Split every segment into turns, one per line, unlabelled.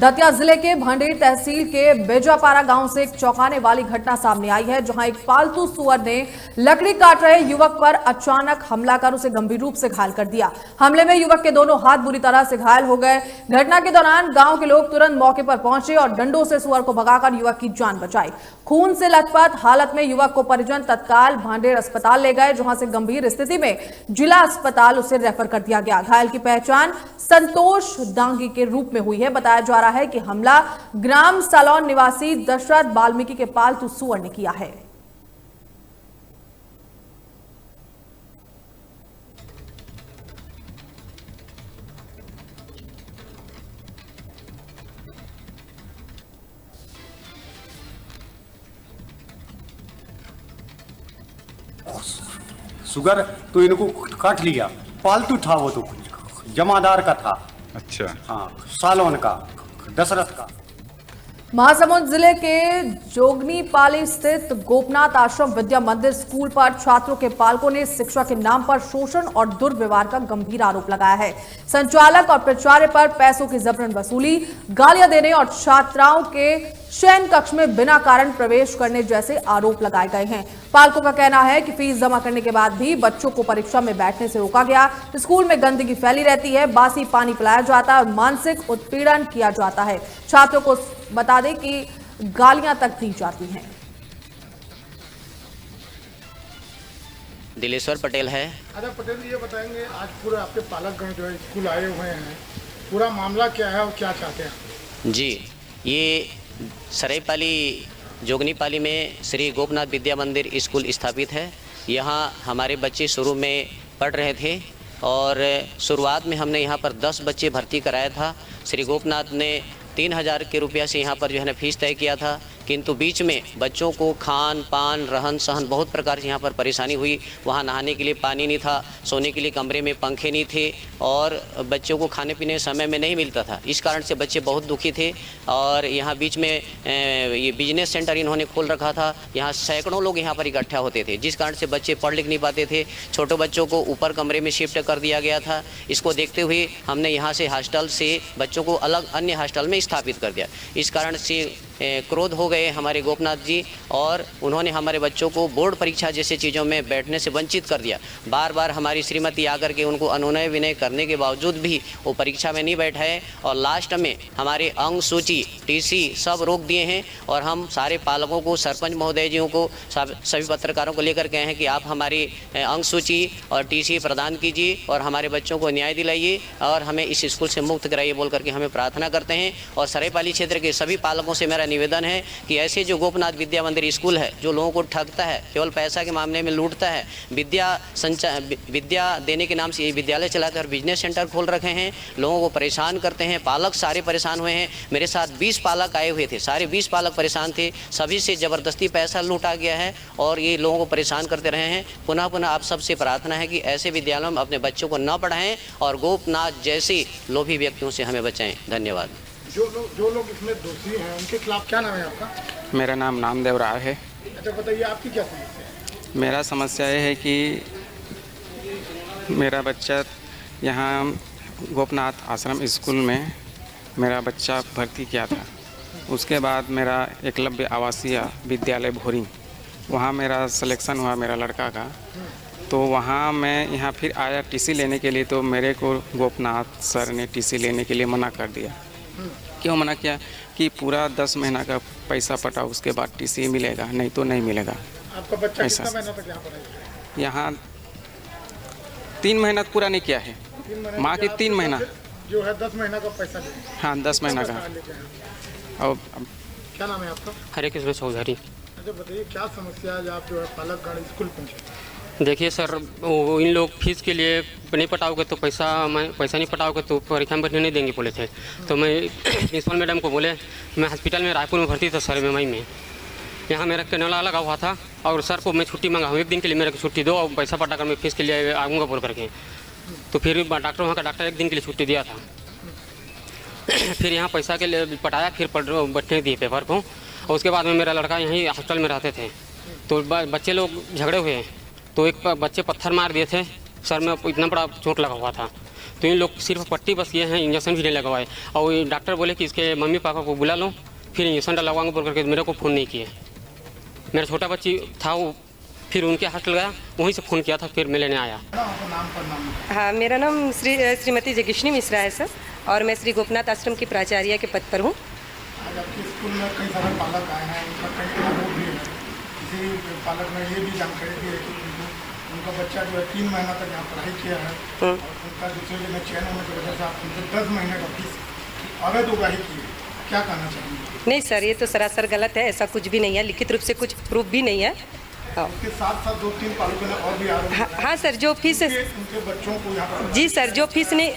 दतिया जिले के भांडेर तहसील के बेजापारा गांव से एक चौंकाने वाली घटना सामने आई है, जहां एक पालतू सुअर ने लकड़ी काट रहे युवक पर अचानक हमला कर उसे गंभीर रूप से घायल कर दिया। हमले में युवक के दोनों हाथ बुरी तरह से घायल हो गए। घटना के दौरान गांव के लोग तुरंत मौके पर पहुंचे और डंडों से सुअर को भगाकर युवक की जान बचाई। खून से लथपथ हालत में युवक को परिजन तत्काल भांडेर अस्पताल ले गए, जहां से गंभीर स्थिति में जिला अस्पताल उसे रेफर कर दिया गया। घायल की पहचान संतोष दांगी के रूप में हुई है। बताया जा रहा है कि हमला ग्राम सालौन निवासी दशरथ वाल्मीकि के पालतू सुअर ने किया है।
सुगर तो इनको काट लिया, पालतू था वो तो जमादार का था।
अच्छा,
हाँ, सालौन का, दशरथ का।
महासमुंद जिले के जोगनीपाली स्थित गोपनाथ आश्रम विद्या मंदिर स्कूल पर छात्रों के पालकों ने शिक्षा के नाम पर शोषण और दुर्व्यवहार का गंभीर आरोप लगाया है। संचालक और प्राचार्य पर पैसों की जबरन वसूली, गालियां देने और छात्राओं के शयन कक्ष में बिना कारण प्रवेश करने जैसे आरोप लगाए गए हैं। पालकों का कहना है कि फीस जमा करने के बाद भी बच्चों को परीक्षा में बैठने से रोका गया। स्कूल में गंदगी फैली रहती है, बासी पानी पिलाया जाता है और मानसिक उत्पीड़न किया जाता है। छात्रों को बता दें कि गालियां तक दी जाती हैं।
दिलेश्वर पटेल है।
अच्छा पटेल, ये बताएंगे आज पूरा आपके पालकगण जो है स्कूल आए हुए हैं, पूरा मामला क्या है और क्या चाहते हैं?
जी, ये सरायपाली जोगनीपाली में श्री गोपनाथ विद्या मंदिर स्कूल स्थापित है। यहाँ हमारे बच्चे शुरू में पढ़ रहे थे और शुरुआत में हमने यहाँ पर 10 बच्चे भर्ती कराया था। श्री गोपनाथ ने 3000 के रुपया से यहाँ पर जो है ना फीस तय किया था, किंतु बीच में बच्चों को खान पान रहन सहन बहुत प्रकार से यहाँ पर परेशानी हुई। वहाँ नहाने के लिए पानी नहीं था, सोने के लिए कमरे में पंखे नहीं थे और बच्चों को खाने पीने समय में नहीं मिलता था। इस कारण से बच्चे बहुत दुखी थे और यहाँ बीच में ये बिजनेस सेंटर इन्होंने खोल रखा था। यहाँ सैकड़ों लोग यहाँ पर इकट्ठा होते थे, जिस कारण से बच्चे पढ़ लिख नहीं पाते थे। छोटे बच्चों को ऊपर कमरे में शिफ्ट कर दिया गया था। इसको देखते हुए हमने यहाँ से हॉस्टल से बच्चों को अलग अन्य हॉस्टल में स्थापित कर दिया। इस कारण से क्रोध हो गए हमारे गोपनाथ जी और उन्होंने हमारे बच्चों को बोर्ड परीक्षा जैसे चीज़ों में बैठने से वंचित कर दिया। बार बार हमारी श्रीमती आकर के उनको अनुनय विनय करने के बावजूद भी वो परीक्षा में नहीं बैठाए और लास्ट में हमारे अंक सूची टीसी सब रोक दिए हैं। और हम सारे पालकों को, सरपंच महोदय जियों को, सभी पत्रकारों को लेकर गए हैं कि आप हमारी अंक सूची और टीसी प्रदान कीजिए और हमारे बच्चों को न्याय दिलाइए और हमें इस स्कूल से मुक्त कराइए बोल करके हमें प्रार्थना करते हैं। और सरायपाली क्षेत्र के सभी पालकों से मेरा निवेदन है कि ऐसे जो गोपनाथ विद्या मंदिर स्कूल है, जो लोगों को ठगता है, केवल पैसा के मामले में लूटता है, विद्या देने के नाम से ये विद्यालय चलाते हैं और बिजनेस सेंटर खोल रखे हैं, लोगों को परेशान करते हैं। पालक सारे परेशान हुए हैं। मेरे साथ 20 पालक आए हुए थे, सारे 20 पालक परेशान थे। सभी से ज़बरदस्ती पैसा लूटा गया है और ये लोगों को परेशान करते रहे हैं। पुनः पुनः आप सबसे प्रार्थना है कि ऐसे विद्यालयों में अपने बच्चों को न पढ़ाएं और गोपनाथ जैसे लोभी व्यक्तियों से हमें बचाएं। धन्यवाद।
जो लोग इसमें दोषी हैं उनके खिलाफ क्या नाम है आपका?
मेरा नाम नामदेव राय है।
अच्छा बताइए, आपकी क्या समस्या है?
मेरा समस्या ये है कि मेरा बच्चा यहाँ गोपनाथ आश्रम स्कूल में मेरा बच्चा भर्ती किया था। उसके बाद मेरा एकलव्य आवासीय विद्यालय भोरी, वहाँ मेरा सिलेक्शन हुआ मेरा लड़का का। तो वहाँ मैं यहाँ फिर आया टीसी लेने के लिए, तो मेरे को गोपनाथ सर ने टीसी लेने के लिए मना कर दिया। क्यों मना किया? कि पूरा 10 महीना का पैसा पटा, उसके बाद टीसी मिलेगा, नहीं तो नहीं मिलेगा।
आपका बच्चा कितना महीना तक यहाँ पढ़ाई किया?
यहाँ 3 महीना पूरा नहीं किया है। माँ की 3 महीना
जो है 10 महीना का पैसा दे।
हाँ, 10 महीना का। और
क्या नाम है आपका?
हरे कृष्ण चौधरी।
अच्छा बताइए, क्या समस्या है आप जो है पालकगण स्कूल पहुँचे?
देखिए सर, वो इन लोग फीस के लिए नहीं पटाओगे तो पैसा नहीं पटाओगे तो परीक्षा में बैठने नहीं देंगे बोले थे। तो मैं प्रिंसिपल मैडम को बोले, मैं हॉस्पिटल में रायपुर में भर्ती था सर मई में। यहाँ मेरा कैनला लगा हुआ था और सर को मैं छुट्टी मांगा हूँ, 1 दिन के लिए मेरे को छुट्टी दो और पैसा पटा कर मैं फीस के लिए आऊँगा बोल करके। तो फिर डॉक्टर, वहाँ का डॉक्टर 1 दिन के लिए छुट्टी दिया था। फिर यहाँ पैसा के लिए पटाया, फिर बैठने दिए पेपर को। और उसके बाद में मेरा लड़का यहीं हॉस्टल में रहते थे, तो बच्चे लोग झगड़े हुए, तो एक बच्चे पत्थर मार दिए थे सर में, इतना बड़ा चोट लगा हुआ था। तो इन लोग सिर्फ पट्टी बस ये हैं, इंजेक्शन भी नहीं लगवाए। और ये डॉक्टर बोले कि इसके मम्मी पापा को बुला लो, फिर इंजेक्शन डलवाऊंगा बोल करके मेरे को फ़ोन नहीं किए। मेरा छोटा बच्ची था वो, फिर उनके हॉस्टल गया, वहीं से फ़ोन किया था, फिर मैं लेने आया।
हाँ, मेरा नाम श्रीमती जगीशनी मिश्रा है सर, और मैं श्री गोपनाथ आश्रम की प्राचार्य के पद पर हूँ।
आज आपके स्कूल में कई सारे पालक आए हैं, उनका कई आरोप भी है। किसी पालक ने ये भी जानकारी दी है कि उनका बच्चा जो है 3 महीना तक यहाँ पढ़ाई किया है और उनका दूसरे जगह चयन होने की वजह से आप उनसे 10 महीने का फीस अवैध उगाही की है। क्या कहना चाहेंगे?
नहीं सर, ये तो सरासर गलत है, ऐसा कुछ भी नहीं है, लिखित रूप से कुछ प्रूफ भी नहीं है।
उसके साथ साथ 2-3 पालकों ने और भी आरोप लगाए।
हाँ सर, जो फीस
उनके बच्चों को यहाँ पर
जी सर, जो फीस नहीं,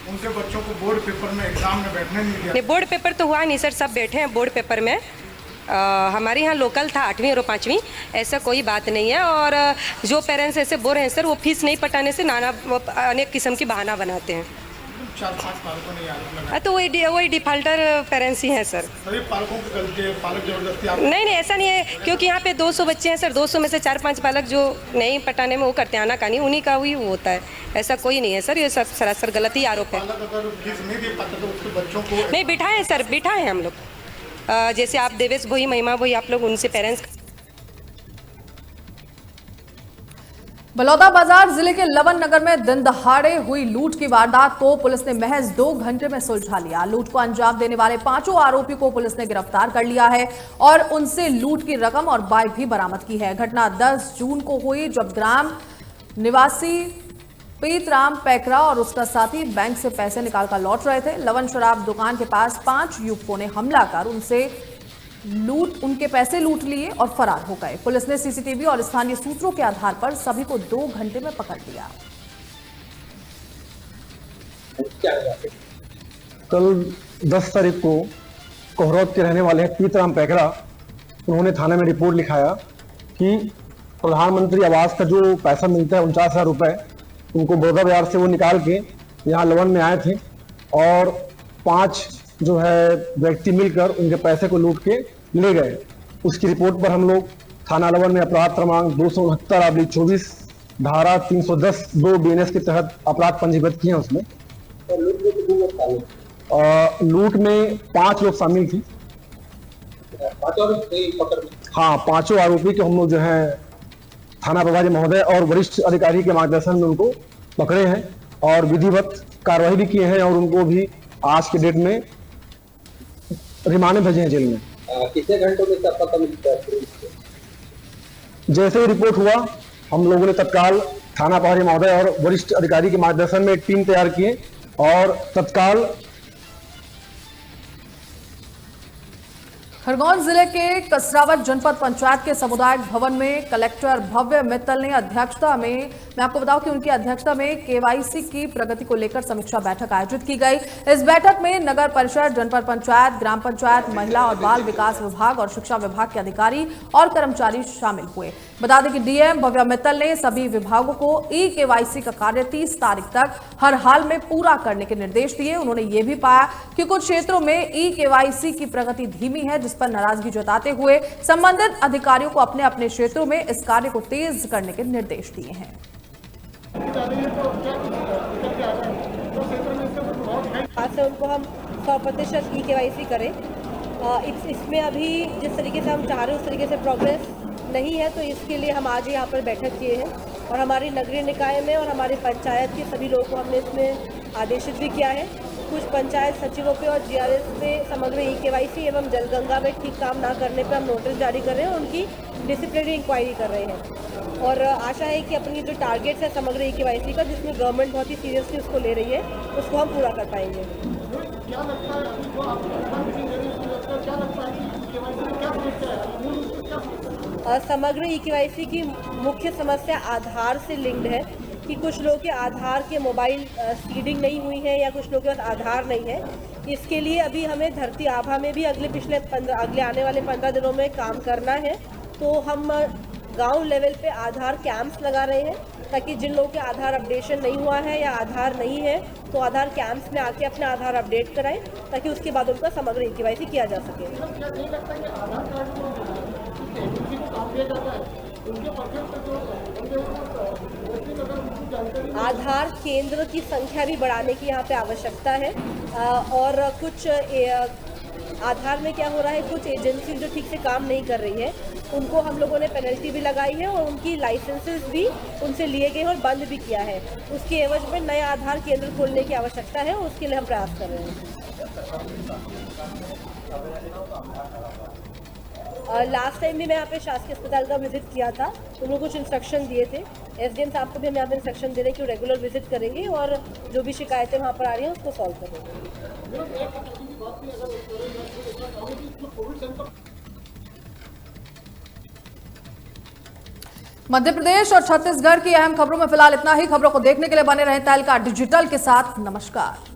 उनके बच्चों को बोर्ड पेपर में एग्जाम में बैठने नहीं दिया।
नहीं बोर्ड पेपर तो हुआ नहीं सर, सब बैठे हैं बोर्ड पेपर में। हमारे यहाँ लोकल था 8वीं और 5वीं, ऐसा कोई बात नहीं है। और जो पेरेंट्स ऐसे बोल रहे हैं सर, वो फीस नहीं पटाने से नाना अनेक किस्म की बहाना बनाते हैं।
4-5 पालकों ने आरोप लगाया।
तो वही डिफाल्टर पेरेंट्स ही हैं सर।
सभी पालकों की गलती है, पालक जबरदस्ती आप
नहीं, ऐसा नहीं है, क्योंकि यहाँ पे 200 बच्चे हैं सर, 200 में से 4-5 पालक जो नहीं पटाने में वो करते हैं, आनाकानी उन्हीं का ही वो होता है। ऐसा कोई नहीं है सर, ये सब सरासर गलत ही आरोप है।
पालक अगर फीस नहीं दे पाते तो उसके बच्चों को
नहीं, बिठाएं सर, बिठाएं हम लोग, जैसे आप देवेश भोई, महिमा भोई, आप लोग उनसे पेरेंट्स।
बलौदा बाजार जिले के लवन नगर में दिन दहाड़े हुई लूट की वारदात को पुलिस ने महज 2 घंटे में सुलझा लिया। लूट को अंजाम देने वाले 5 आरोपी को पुलिस ने गिरफ्तार कर लिया है और उनसे लूट की रकम और बाइक भी बरामद की है। घटना 10 जून को हुई, जब ग्राम निवासी पीतराम पैकरा और उसका साथी बैंक से पैसे निकालकर लौट रहे थे। लवन शराब दुकान के पास 5 युवकों ने हमला कर उनके पैसे लूट लिए और फरार हो गए। पुलिस ने सीसीटीवी और स्थानीय सूत्रों के आधार पर सभी को 2 घंटे में पकड़ लिया।
कल 10 तारीख को कोहरौद के रहने वाले हैं पीतराम पैकरा, उन्होंने थाने में रिपोर्ट लिखाया कि प्रधानमंत्री आवास का जो पैसा मिलता है 49,000 रुपये, उनको बड़ौदा बाजार से वो निकाल के यहाँ लवन में आए थे और 5 जो है व्यक्ति मिलकर उनके पैसे को लूट के ले गए। उसकी रिपोर्ट पर हम लोग थाना लवन में अपराध क्रमांक 269/24 धारा 310(2) BNS के तहत अपराध पंजीबद्ध किए हैं उसमें। लूट में 5 लोग शामिल थे। हाँ, 5 आरोपी को हम लोग जो है थाना प्रभारी महोदय और वरिष्ठ अधिकारी के मार्गदर्शन में उनको पकड़े हैं और विधिवत कार्रवाई भी किए हैं और उनको भी आज के डेट में रिमांड में भेजे हैं जेल में।
कितने घंटों में सब पता मिलता है?
जैसे ही रिपोर्ट हुआ, हम लोगों ने तत्काल थाना प्रभारी महोदय और वरिष्ठ अधिकारी के मार्गदर्शन में एक टीम तैयार किए और तत्काल
खरगोन जिले के कसरावत जनपद पंचायत के सामुदायिक भवन में कलेक्टर भव्य मित्तल ने अध्यक्षता में, मैं आपको बताऊं कि उनकी अध्यक्षता में केवाईसी की प्रगति को लेकर समीक्षा बैठक आयोजित की गई। इस बैठक में नगर परिषद, जनपद पंचायत, ग्राम पंचायत, महिला और बाल विकास विभाग और शिक्षा विभाग के अधिकारी और कर्मचारी शामिल हुए। बता दें कि डीएम भव्य मित्तल ने सभी विभागों को ई-केवाईसी का कार्य 30 तारीख तक हर हाल में पूरा करने के निर्देश दिए। उन्होंने ये भी पाया कि कुछ क्षेत्रों में ई-केवाईसी की प्रगति धीमी है, जिस पर नाराजगी जताते हुए संबंधित अधिकारियों को अपने अपने क्षेत्रों में इस कार्य को तेज करने के निर्देश दिए हैं।
आज से उनको हम 100% ई-केवाईसी करें। इसमें अभी जिस तरीके से हम चाह रहे हैं उस तरीके से प्रोग्रेस नहीं है, तो इसके लिए हम आज यहाँ पर बैठक किए हैं और हमारी नगरीय निकाय में और हमारे पंचायत के सभी लोगों को हमने इसमें आदेशित भी किया है। कुछ पंचायत सचिवों पे और जीआरएस पे समग्र ई-केवाईसी एवं जलगंगा में ठीक काम ना करने पे हम नोटिस जारी कर रहे हैं और उनकी डिसिप्लिनरी इंक्वायरी कर रहे हैं। और आशा है कि अपनी जो टारगेट्स है समग्र ई-केवाईसी का, जिसमें गवर्नमेंट बहुत ही सीरियसली उसको ले रही है, उसको हम पूरा कर पाएंगे। समग्र ई-केवाईसी की मुख्य समस्या आधार से लिंक्ड है कि कुछ लोग के आधार के मोबाइल सीडिंग नहीं हुई है या कुछ लोग के पास आधार नहीं है। इसके लिए अभी हमें धरती आभा में भी अगले आने वाले 15 दिनों में काम करना है। तो हम गांव लेवल पे आधार कैंप्स लगा रहे हैं ताकि जिन लोगों के आधार अपडेशन नहीं हुआ है या आधार नहीं है तो आधार कैंप्स में आके अपना आधार अपडेट कराएं ताकि उसके बाद उनका समग्र ई-केवाईसी किया जा सके। आधार केंद्र की संख्या भी बढ़ाने की यहाँ पे आवश्यकता है और कुछ आधार में क्या हो रहा है, कुछ एजेंसी जो ठीक से काम नहीं कर रही है उनको हम लोगों ने पेनल्टी भी लगाई है और उनकी लाइसेंसेस भी उनसे लिए गए और बंद भी किया है। उसके एवज में नया आधार केंद्र खोलने की आवश्यकता है, उसके लिए हम प्रयास कर रहे हैं। लास्ट टाइम भी मैं यहाँ पे शासकीय अस्पताल का विजिट किया था, उन्होंने कुछ इंस्ट्रक्शन दिए थे। एसडीएम साहब को भी हम यहाँ पे इंस्ट्रक्शन दे रहे हैं कि रेगुलर विजिट करेंगे और जो भी शिकायतें वहाँ पर आ रही हैं उसको सॉल्व करेंगे।
मध्य प्रदेश और छत्तीसगढ़ की अहम खबरों में फिलहाल इतना ही। खबरों को देखने के लिए बने रहें तहलका डिजिटल के साथ। नमस्कार।